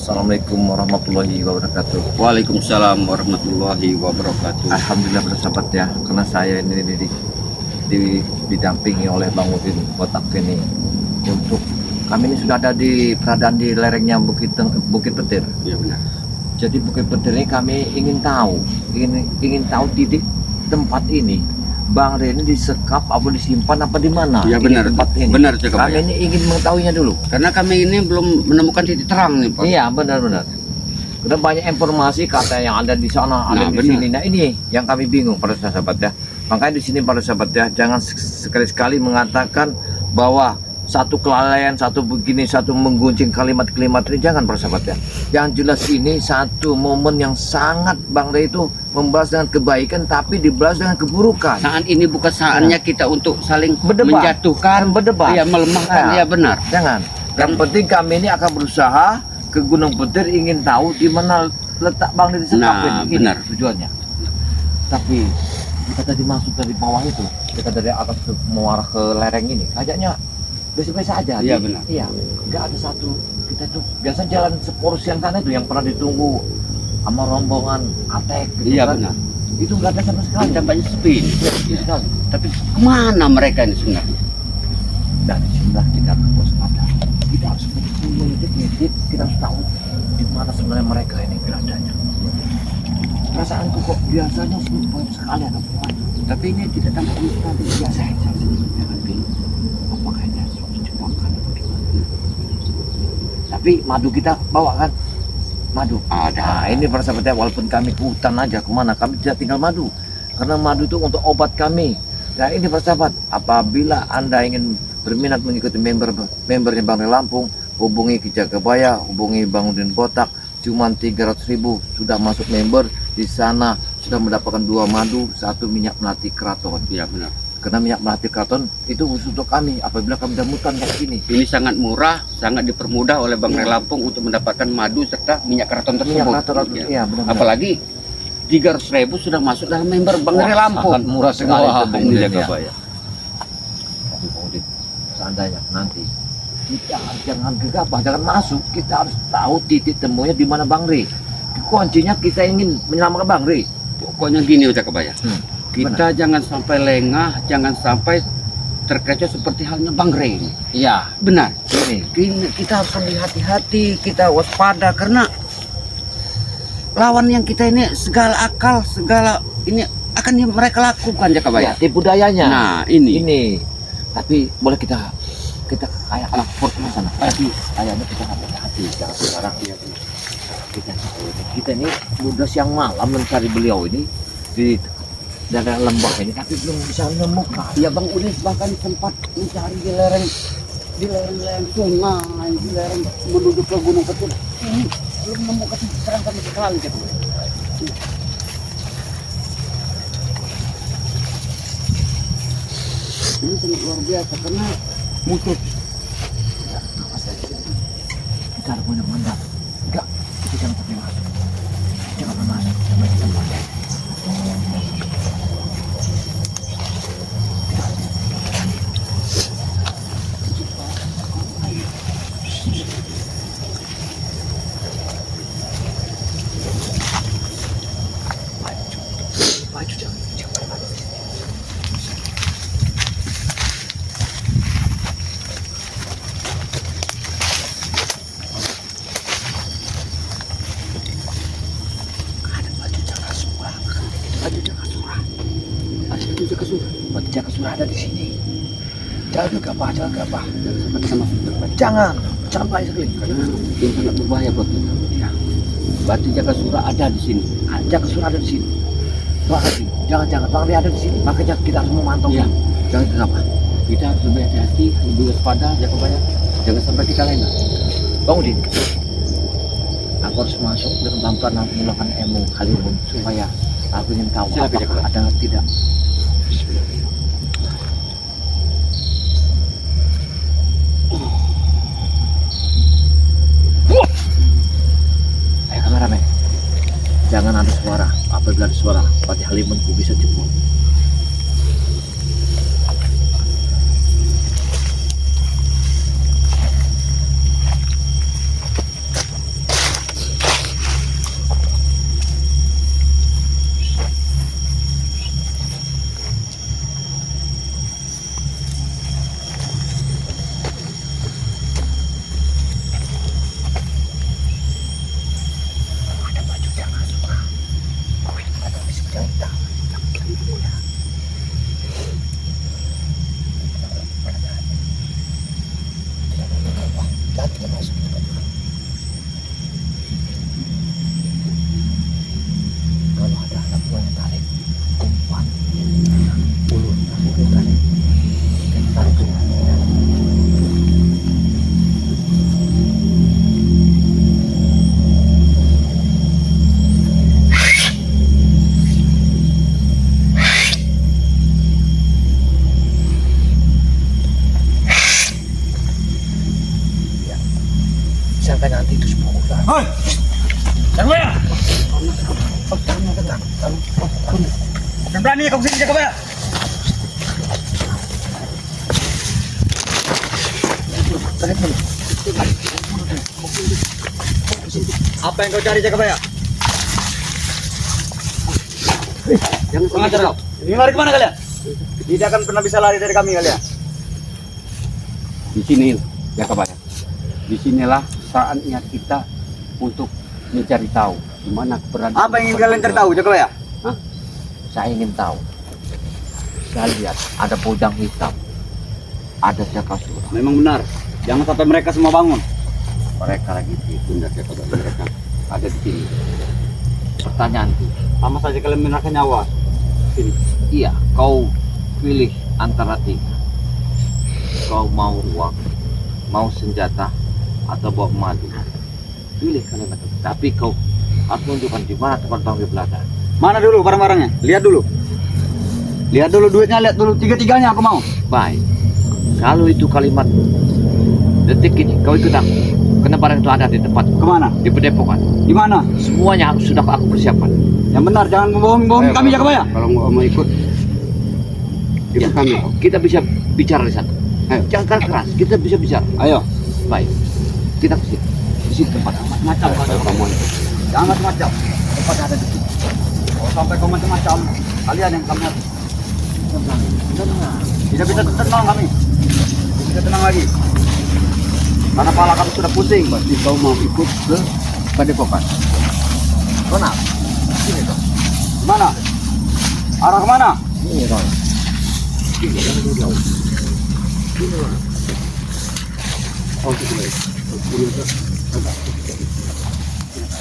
Assalamualaikum warahmatullahi wabarakatuh. Waalaikumsalam warahmatullahi wabarakatuh. Alhamdulillah bersahabat ya, karena saya ini didampingi oleh Bang Udin Botak ini untuk kami ini sudah ada di keadaan di lerengnya Bukit Petir. Ya benar. Jadi Bukit Petir ini kami ingin tahu titik tempat ini. Bang Re ini disekap apa disimpan apa di mana? Ya benar. Tempat ini. Benar juga. Kami ini ingin mengetahuinya dulu. Karena kami ini belum menemukan titik terang nih Pak. Iya benar-benar. Karena banyak informasi kata yang ada di sana, ada di benar. sini. Nah ini yang kami bingung para sahabat ya. Makanya di sini para sahabat ya, jangan sekali-sekali mengatakan bahwa satu kelalaian, satu begini, satu menggunjing kalimat-kalimat ini, jangan para sahabat ya. Yang jelas ini satu momen yang sangat Bang Re itu membahas dengan kebaikan tapi dibalas dengan keburukan. Saat ini bukan saatnya kita untuk saling Berdebat. menjatuhkan, Berdebat. ya melemahkan, Nah, ya benar. Jangan. Yang penting kami ini akan berusaha ke Gunung Petir, ingin tahu di mana letak Bang Re disekap Nah, ini. benar. Tujuannya. Tapi kita tadi masuk dari bawah itu, kita dari atas ke mengarah ke lereng ini, kayaknya biasa-biasa aja. Iya benar. Iya, nggak ada satu. Kita tuh biasa jalan seporos yang sana itu yang pernah ditunggu sama rombongan atek. Gitu Iya kan. benar. Itu nggak ada sama sekali. Tampaknya sepi. Sepi Ya. sekali. Tapi kemana mereka ini sebenarnya? Dan disinilah kita harus waspada. Kita harus mengintip, kita harus tahu di mana sebenarnya mereka ini beradanya. Perasaanku kok biasanya banyak sekali ada perempuan. Tapi ini tidak tampak sama sekali. Biasa aja. Jangan bingung. Apakah ini suatu jebakan atau gimana? Tapi madu kita bawa kan? Madu. Ada. Nah, ini para sahabatnya, walaupun kami ke hutan aja kemana, kami tidak tinggal madu. Karena madu itu untuk obat kami. Nah ini para sahabat, apabila Anda ingin berminat mengikuti membernya Bang Re Lampung, hubungi Ki Jagabaya, hubungi Bang Udin Botak. Cuman 300.000 sudah masuk member. Di sana sudah mendapatkan 2 madu, 1 minyak melati keraton. Ya benar. Karena minyak melati keraton itu khusus untuk kami apabila kami damutan kayak gini. Ini sangat murah, sangat dipermudah oleh Bang Iya. Re Lampung untuk mendapatkan madu serta minyak keraton tersebut. Minyak keraton, Ya. iya benar-benar. Apalagi 300.000 sudah masuk dalam member Bang Re Lampung. Sangat murah sekali Wah, itu, Bang ini Udin, jaga ya. bayar. Tapi Bang Udin, seandainya nanti kita jangan gegabah, jangan masuk, kita harus tahu titik temunya di mana Bang Re. Kuncinya kita ingin menyelamatkan Bang Re. Pokoknya gini udah kebayang. Kita Benar. jangan sampai lengah, jangan sampai terkecoh seperti halnya Bang Re ini. Iya, Benar. ini. Kita harus lebih hati-hati, kita waspada karena lawan yang kita ini segala akal, segala ini akan mereka lakukan ya Ya, kebayang. tipu dayanya. Nah, ini. Tapi boleh kita kayak anak Fortuna sana. Tapi kayaknya kita harus hati-hati jangan sekarang. Kita ini udah siang malam mencari beliau ini di daerah lembah ini, tapi belum bisa menemukan. Ya Bang Udin bahkan sempat mencari di lereng sungai, di lereng menuju ke Gunung Petir. Ini belum menemukan terang sama sekali gitu. Ini sangat luar biasa karena musuh Ya, apa saja. Kita harus punya mandat. Enggak, kita jangan sampai masuk. Jangan masuk sampai kita pakai. Maju, jangan maju. Ada batu jaga surah. Batu jaga surah. itu jaga surah. Batu jaga surah ada di sini. Jaga gabah, jaga gabah. Sampai kita masuk ke batu. Jangan banyak sekali. Karena ini sangat berbahaya buat kita. Ya, Batu jaga surah ada di sini. jaga surah ada di sini. Jangan Bang Re ada di sini. Makanya kita harus memantau. Iya. Jangan kenapa? Kita harus lebih hati-hati, lebih waspada, ya kebayang. Jangan sampai kita lengah. Bang Udin, aku harus masuk dengan pelan-pelan menggunakan ilmu Kalimun supaya aku ingin tahu Silakan, apakah Jack. ada atau tidak. Ayo kameramen, jangan ada suara. Apabila ada suara, Patih Halimunku bisa jebol. Jangan itu semua udah. Hoi! Jakabaya! Tenang. Jangan berani kau kesini Jakabaya! Apa yang kau cari Jakabaya? Jangan Pengajar kau. Ini lari kemana kalian? Tidak akan pernah bisa lari dari kami kalian. Di sini Jakabaya. Di sinilah saatnya kita untuk mencari tahu di mana keberadaan. Apa yang ingin kalian cari tahu Jakabaya? Saya ingin tahu. Saya lihat ada bojang hitam. Ada Jakasura. Memang benar. Jangan sampai mereka semua bangun. Mereka lagi ditunda Jakabaya. Mereka ada di sini. Pertanyaanku, Sama saja kalian menyerahkan nyawa. Sini. iya, kau pilih antara tiga. Kau mau uang, mau senjata, atau bawa madu. Pilih kalian satu. Tapi kau harus menunjukkan di mana tempat Bang Wiblada. Mana dulu barang-barangnya? Lihat dulu. Lihat dulu duitnya, lihat dulu tiga-tiganya aku mau. Baik, kalau itu kalimat detik ini, kau ikut aku. Karena barang itu ada di tempat, Kemana? di pendepokan. Di mana? Semuanya harus sudah aku persiapkan. Yang benar, jangan membohongi kami Jakabaya. Kalau mau ikut, Ya, ikut kami. kita bisa bicara di sana. Jangan keras, kita bisa bicara. Ayo. Baik, kita ke situ. Di situ tempat. Macam Kalau kamu Jangan macam-macam. Tempat ada di sini. Kalau sampai kau macam-macam, kalian yang kami habis. Tidak bisa tenang kami. Tidak bisa tenang lagi. Karena kepala kami sudah pusing. pasti kau mau ikut ke padepokan. Ronald, sini dong. Mana? Arah kemana? Sini Ronald. Sini, jangan dulu jauh. Sini Ronald. Oh, itu baik.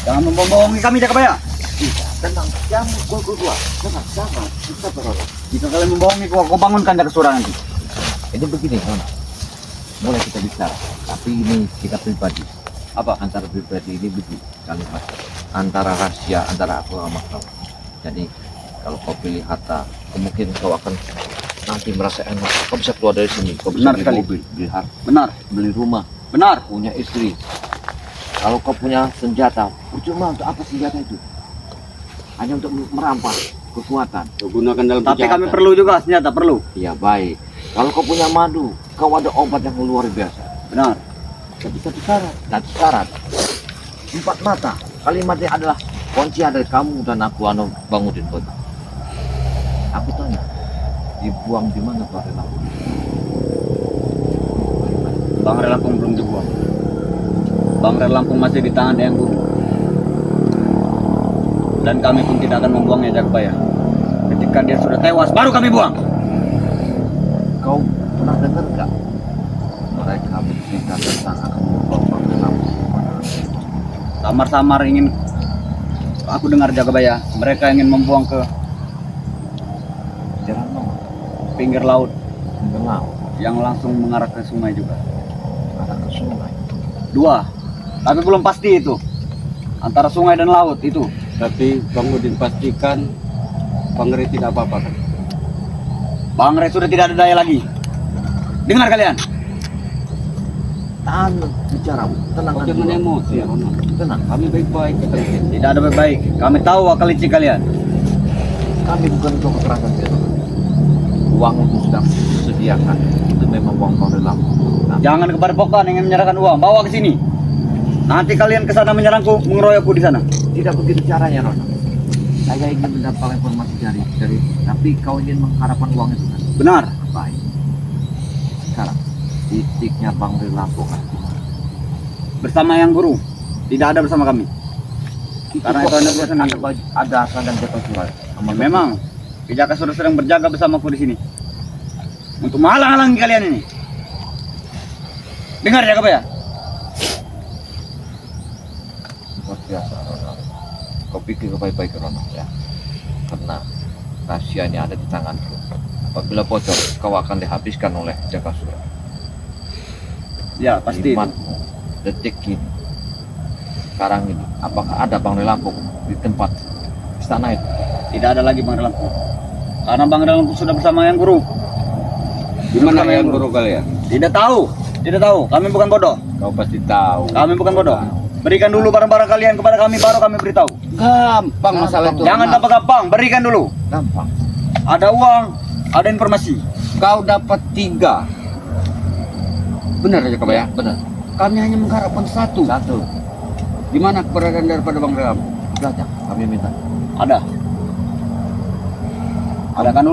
Jangan membohongi kami Jakabaya. Tenang, jangan gua. Jangan. Kita berdoa. Jika kalian membohongi, kau bangunkan Jakasura nanti. Ini begini Ronald. Mulai kita bicara. Tapi ini kita pribadi. Apa? Antara pribadi ini begini kalimat. Antara rahasia antara aku sama kau. Jadi kalau kau pilih harta, kemungkinan kau akan nanti merasa enak. Kau bisa keluar dari sini. Kau bisa Benar beli sekali. mobil, beli harta, Benar. beli rumah, Benar. punya istri. Kalau kau punya senjata, percuma untuk apa senjata itu? Hanya untuk merampas kekuatan. Kau gunakan dalam Tapi kejahatan. kami perlu juga senjata, perlu. Ya baik. Kalau kau punya madu, kau ada obat yang luar biasa. Benar. Tapi satu syarat. Satu syarat. 4 mata. Kalimatnya adalah kunci dari kamu dan aku bangunin kota. Aku tanya, dibuang di mana Pak Relampung? Bang Relampung belum dibuang. Bang Relampung masih di tangan Yang Guru. Dan kami pun tidak akan membuangnya Jakabaya. Ketika dia sudah tewas, baru kami buang. Kau pernah dengar nggak? Mereka bercerita tentang akan membuang Bang Relampung. Samar-samar ingin aku dengar Jakabaya. Mereka ingin membuang ke Jalan nomor, pinggir laut tenggelam, yang langsung mengarah ke sungai juga. arah ke sungai. 2. Tapi belum pasti itu. Antara sungai dan laut itu. Tapi Bang Udin pastikan Bang Ray tidak apa-apa kan? Bang Ray sudah tidak ada daya lagi. Dengar kalian. Tahan bicara, tenang. Kau nanti, jangan Bang. emosi ya, Ronald. Tenang, Kami baik-baik kita ini. Tidak ada baik-baik. Kami tahu akal licik kalian. kami bukan untuk kekerasan gitu. Uang itu sudah disediakan. Itu memang uang Bang Relampung. Nah, Jangan kepada pokan ingin menyerahkan uang. Bawa ke sini. Nanti kalian ke sana menyerangku, mengeroyokku di sana. tidak begitu caranya, Ronald. Saya ingin mendapatkan informasi dari tapi kau ingin mengharapkan uang itu kan? Benar. Baik. Sekarang titiknya Bang Relampung kan? Bersama Yang Guru. Tidak ada bersama kami. Karena itu anda biasa ada baju, ada asal dan jatuh surat. Memang Kijaka sudah sedang berjaga bersamaku di sini. Untuk menghalang-halangi kalian ini. Dengar Jakabaya. luar biasa, Ronald. Kau pikir baik-baik, Ronald ya. Karena rahasianya ada di tanganku. Apabila bocor, kau akan dihabiskan oleh Jakasura. Ya, pasti itu. Imanmu detik ini. Sekarang ini, apakah ada Bang Relampung di tempat istana itu? Tidak ada lagi Bang Relampung. Karena Bang Relampung sudah bersama Yang Guru. Di mana Yang Guru kalian? Tidak tahu. Tidak tahu, kami bukan bodoh. Kau pasti tahu. Kami bukan bodoh. Berikan dulu barang-barang kalian kepada kami, baru kami beritahu. Gampang masalah itu. Jangan gampang-gampang, berikan dulu. Gampang. Ada uang, ada informasi. Kau dapat 3. Benar aja Kak ya? Benar. Kami hanya mengharapkan 1. Satu. Di mana keberadaan daripada Bang Ram? Belanja. Kami minta. Ada. Adakan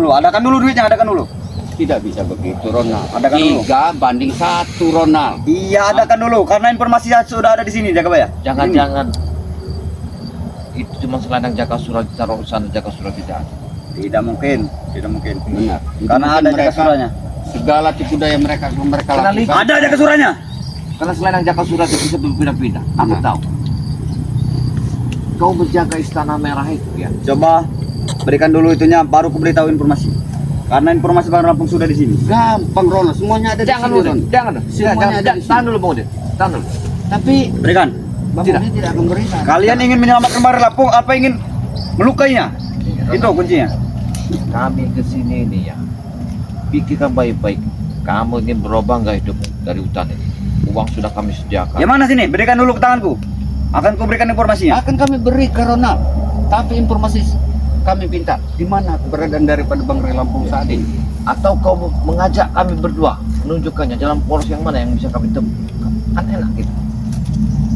dulu duitnya, adakan dulu. Tidak bisa begitu Ronald. Adakan dulu. 3 banding 1 Ronald. Iya, adakan dulu karena informasi sudah ada di sini, Jakabaya. Jangan-jangan itu cuma selendang Jaka Surah ditaruh di sana, Jaka Surah tidak ada. Tidak mungkin. Benar. Karena ada Jakasuranya. Segala tipu daya mereka Kenali. lakukan. Ada Jakasuranya. Karena selendang Jaka Surah itu bisa berpindah-pindah. Aku tahu. Kau berjaga istana merah itu ya. Coba berikan dulu itunya, baru ku beritahu informasi. Karena informasi Bang Lampung sudah di sini. Gampang Ronald, semuanya ada Jangan di dulu, sini Ron. jangan. Semuanya ada di sini. Tahan dulu Bang Udin. Tahan dulu. Tapi Berikan. Bang Tidak. Udin tidak akan berikan. Kalian ingin menyelamatkan Bang Lampung apa ingin melukainya? Itu kuncinya. Kami ke sini ini ya. Pikirkan baik-baik. Kamu ingin berubah nggak hidup dari hutan ini? Uang sudah kami sediakan. Yang mana sini? Berikan dulu ke tanganku. Akan ku berikan informasinya. Akan kami berikan Ronald. Tapi informasi kami minta di mana keberadaan daripada Bang Ray Lampung saat ini. Atau kau mengajak kami berdua menunjukkannya jalan poros yang mana yang bisa kami temukan. Kan enak gitu.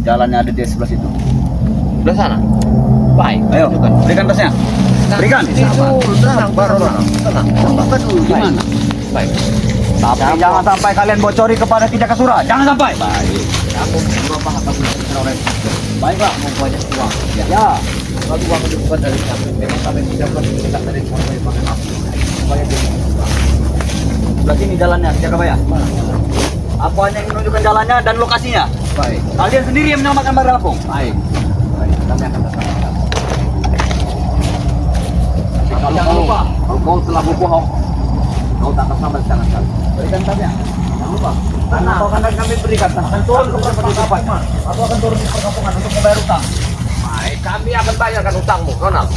Jalannya ada di sebelah situ. Sebelah sana. Baik. Ayo, tunjukkan. berikan tasnya. Berikan. Tenang, Ronald. Tenang. Buka dulu di Baik. mana? Baik. Tapi jangan sampai kalian bocori kepada Kijaka Surah. Jangan sampai. Baik. Kamu berubah akan menjadi orang Baiklah. mau banyak uang. Ya. Ya. Kalau uang itu bukan dari kami, memang kami tidak pernah minta dari siapa yang pakai aku. Supaya dia Sebelah sini jalannya, Jakabaya. Aku hanya ingin menunjukkan jalannya dan lokasinya. baik. Kalian sendiri yang menyelamatkan Bang Lampung. Baik. Baik. Kami akan datang. Kalau Jangan lupa. kalau kau telah berbohong, kau tak akan sampai di tangan kami. Berikan tasnya. Jangan lupa. Karena kau akan kami berikan, akan turun ke perkampungan. Aku akan turun di perkampungan untuk membayar utang. Baik, kami akan bayarkan utangmu, Ronald.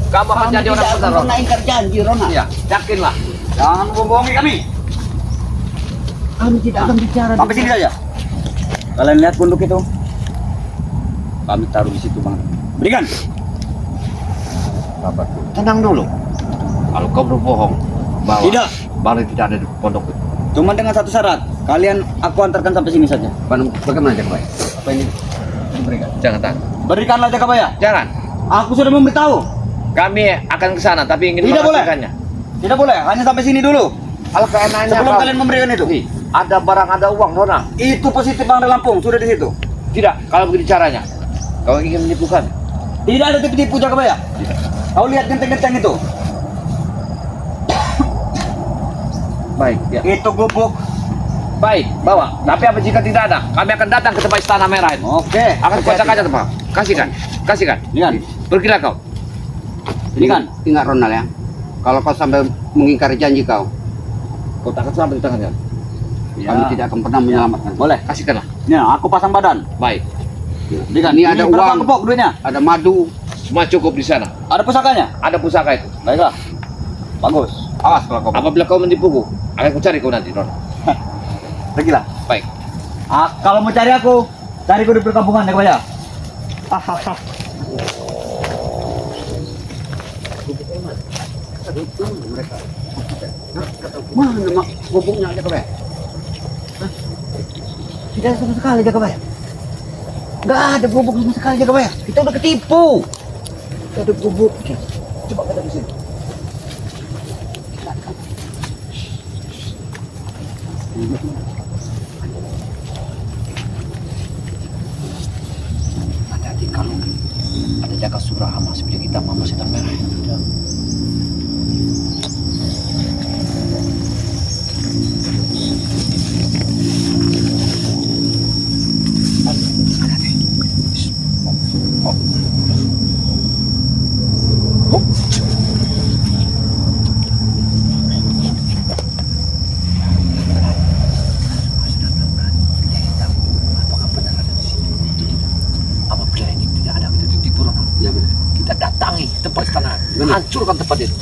Kamu akan Kami jadi orang tidak besar, akan pernah Ronald. ingkar janji Ronald. Iya, yakinlah. Jangan membohongi kami. Kami tidak akan bicara. Sampai sini saja. Kalian lihat punduk itu. Kami taruh di situ, Bang. Berikan. Sabar. Tenang dulu. Kalau kau berbohong, bahwa Tidak. Bari tidak ada di pondok itu. Cuma dengan satu syarat. Kalian aku antarkan sampai sini saja. Bagaimana Jakabaya? Apa ini? Berikan. Jangan tahan. Berikanlah Jakabaya. Jangan. Aku sudah memberitahu. Kami akan ke sana, tapi ingin Tidak boleh. menghasilkannya. Tidak boleh. Hanya sampai sini dulu. Kalau keenannya Sebelum kau- kalian memberikan itu. Nih, ada barang, ada uang, Ronald. Itu positif Bang Lampung. Sudah di situ. Tidak, kalau begitu caranya. Kau ingin menipu kami? Tidak ada tipu-tipu Jakabaya. Tidak. Kau lihat genteng-genteng itu. Baik, ya. Itu gubuk. Baik, bawa. Tapi apa jika tidak ada? Kami akan datang ke tempat istana merah itu. Oke. Akan kocak aja tempat. Kasihkan, kasihkan. Lihat. Pergilah kau. Ini kan. Ingat Ronald ya. Kalau kau sampai mengingkari janji kau, Kau tak akan sampai di tangannya. kami tidak akan pernah menyelamatkan. Boleh. Kasihkanlah. Ini aku pasang badan. Baik. Berikan. Ini ada berapa uang. gepok duitnya? Ada madu. Semua cukup di sana. Ada pusakanya? Ada pusaka itu. Baiklah. Bagus. Awas kalau kau. Apabila kau menipuku, akan kucari kau nanti, Ronald. Pergilah. Baik. Kalau mau cari aku, cari aku di perkampungan ya, Jakabaya. Mana mak gubuknya Jakabaya? Tidak ada sama sekali Jakabaya. Nggak ada gubuk sama sekali Jakabaya. Kita udah ketipu. Tidak ada gubuk. Coba kita di sini. Hati-hati kalau ada jaga surah sama seperti kita mama sedang merah. Apakah benar ada di sini? Apabila ini tidak ada, kita ditipu, Ronald. Ya benar. Kita datangi tempat istana, hancurkan tempat itu.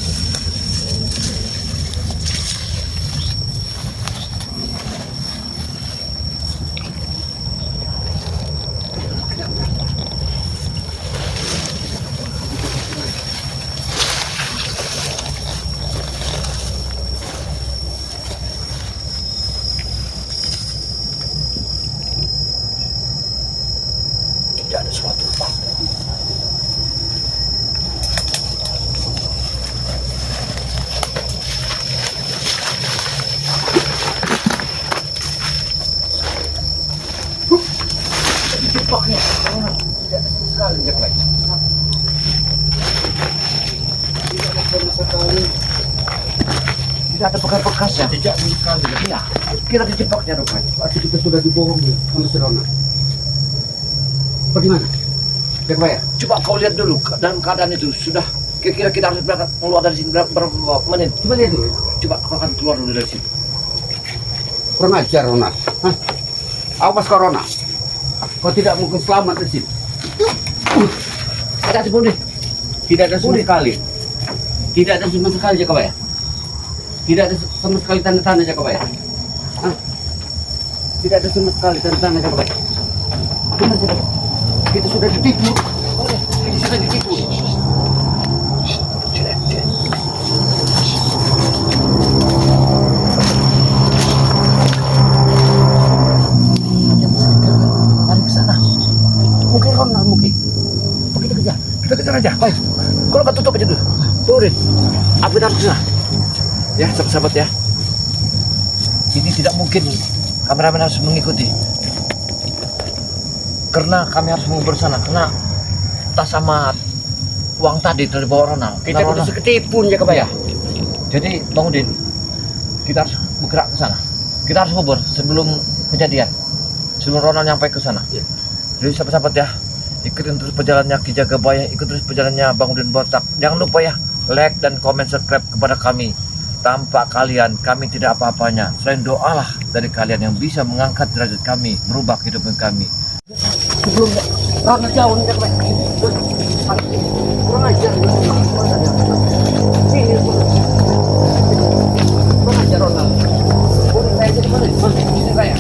berkasnya. Jejak dulu sekali. Iya, kita dijebaknya rupanya. Berarti kita sudah dibohongi sama si Ronald. Bagaimana? Kebaya? Coba kau lihat dulu dalam keadaan itu sudah kira-kira kita harus berangkat keluar dari sini berapa menit. Coba lihat dulu. Coba kau akan keluar dulu dari sini. Kurang ajar Ronald. Hah? Awas Corona. Kau tidak mungkin selamat di sini. Ada sebelum nih. Tidak ada sama sekali. Tidak ada sama sekali Jakabaya. Tidak ada sama sekali tanda-tanda Jakabaya. Hah? Tidak ada sama sekali tanda-tanda Jakabaya. Benar saja. Kita sudah ditipu. Kita sudah ditipu. Lari ke sana. Mungkin Ronald mungkin. Kita kejar. Kita kejar aja. Baik. Kalau nggak tutup aja dulu. Turunin. Aku harus ke sana. Ya, sahabat-sahabat ya. Ini tidak mungkin kameramen harus mengikuti. Karena kami harus mengubur sana. Karena tas sama uang tadi dari bawah Ronald. Kita Karena sudah ketipu Jakabaya. Jadi Bang Udin, kita harus bergerak ke sana. Kita harus hubur sebelum kejadian, sebelum Ronald nyampe ke sana. Iya. Jadi sahabat-sahabat ya, ikutin terus perjalanannya Ki Jagabaya, ikut terus perjalanannya Bang Udin Botak. Jangan lupa ya, like dan komen subscribe kepada kami. Tanpa kalian, kami tidak apa-apanya. Selain doalah dari kalian yang bisa mengangkat derajat kami, merubah kehidupan kami. Sebelum Ronald jauh Jakabaya. Kurang ajar. Ini kurang ajar Ronald. Kurang ajar di mana? Ini kayak.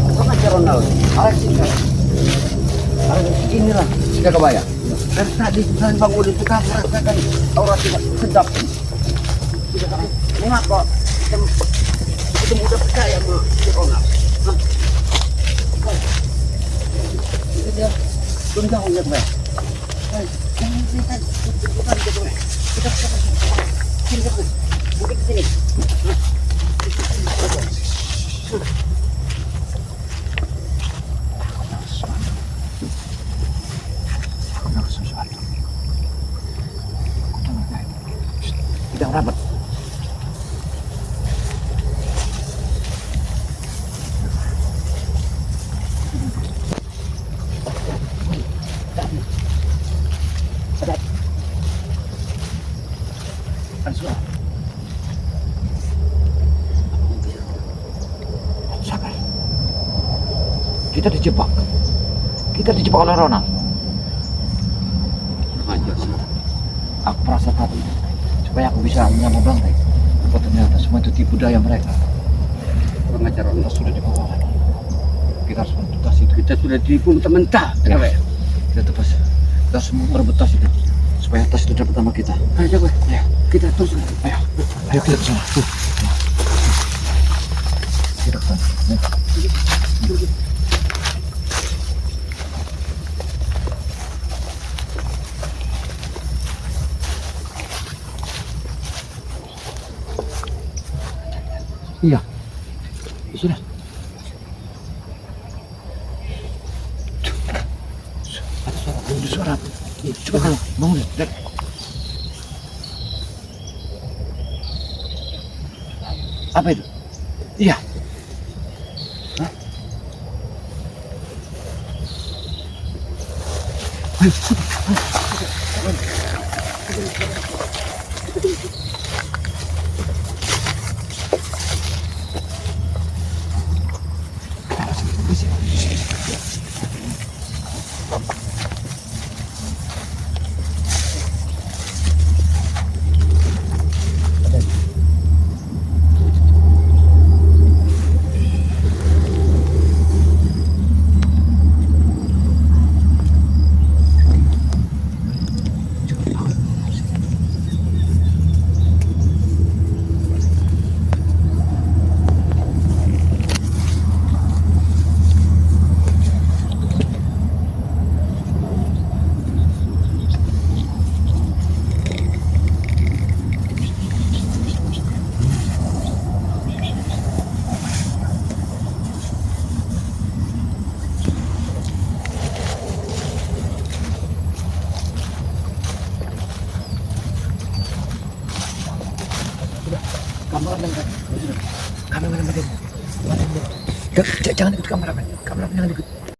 Kurang ajar Ronald. Alas ini. Inilah Jakabaya. Dari tadi saya bangun itu kan merasakan aura tidak sedap. Mengapa kita mudah percaya sama si Ronald? Hah? Dia belum tahu ya, Pak. Kita sini. Tidak rapat. Sabar. Kita dijebak. Kita dijebak oleh Ronald. Aku merasa tadi supaya aku bisa menyambung rantai. Oh ternyata semua itu tipu daya mereka. Kurang ajar Ronald. Kita sudah dibawa lagi. Kita harus merebut tas itu. Kita sudah ditipu mentah-mentah. Ya. Jakabaya. Kita harus merebut tas itu supaya tas itu dapat nama kita. Ayo Jakabaya. Ya. Kita terus. Ayo kita ke sana. Kita ke sana. Ya. Iya. Sudah. Ada suara. Ada suara. Coba kalau bangun. Lihat. Apa itu? Iya. Hah? Ayo. kameramen kan. Ya sudah. Kameramen. Jangan ikut kameramen. Kameramen jangan ikut.